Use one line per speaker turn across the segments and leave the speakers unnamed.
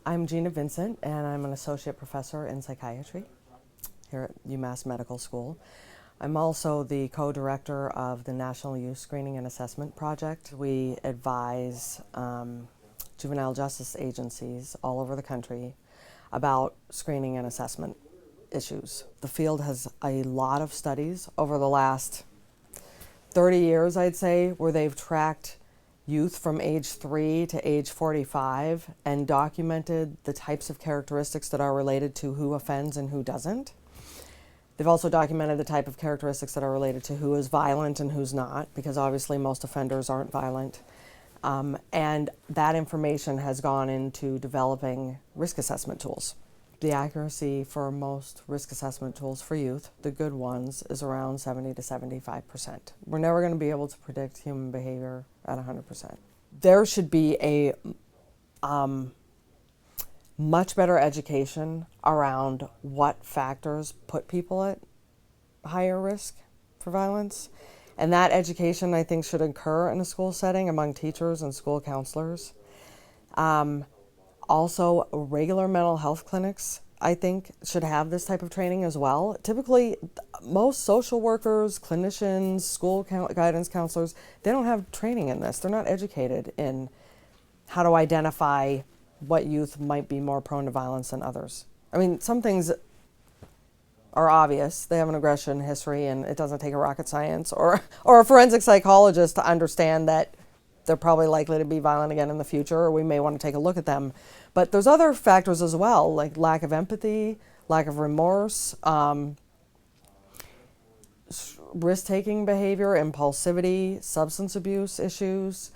I'm Gina Vincent, and I'm an associate professor in psychiatry here at UMass Medical School. I'm also the co-director of the National Youth Screening and Assessment Project. We advise juvenile justice agencies all over the country about screening and assessment issues. The field has a lot of studies over the last 30 years, I'd say, where they've tracked youth from age 3 to age 45 and documented the types of characteristics that are related to who offends and who doesn't. They've also documented the type of characteristics that are related to who is violent and who's not, because obviously most offenders aren't violent. And that information has gone into developing risk assessment tools. The accuracy for most risk assessment tools for youth, the good ones, is around 70 to 75%. We're never going to be able to predict human behavior at 100%. There should be a much better education around what factors put people at higher risk for violence. And that education, I think, should occur in a school setting among teachers and school counselors. Also, regular mental health clinics, I think, should have this type of training as well. Typically, most social workers, clinicians, school guidance counselors, they don't have training in this. They're not educated in how to identify what youth might be more prone to violence than others. I mean, some things are obvious. They have an aggression history, and it doesn't take a rocket science or a forensic psychologist to understand that they're probably likely to be violent again in the future, or we may want to take a look at them. But there's other factors as well, like lack of empathy, lack of remorse, risk-taking behavior, impulsivity, substance abuse issues,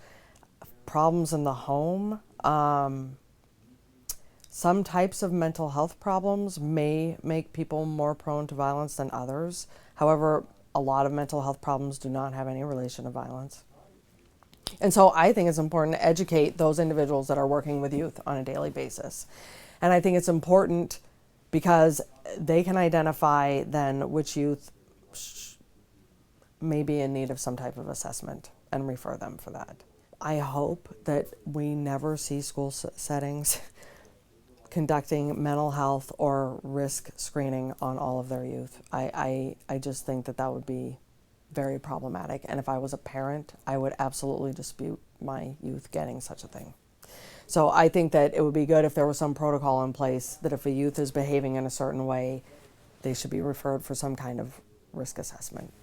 problems in the home. Some types of mental health problems may make people more prone to violence than others. However, a lot of mental health problems do not have any relation to violence. And so I think it's important to educate those individuals that are working with youth on a daily basis. And I think it's important because they can identify then which youth may be in need of some type of assessment and refer them for that. I hope that we never see school settings conducting mental health or risk screening on all of their youth. I just think that would be very problematic. And if I was a parent, I would absolutely dispute my youth getting such a thing. So I think that it would be good if there was some protocol in place that if a youth is behaving in a certain way, they should be referred for some kind of risk assessment.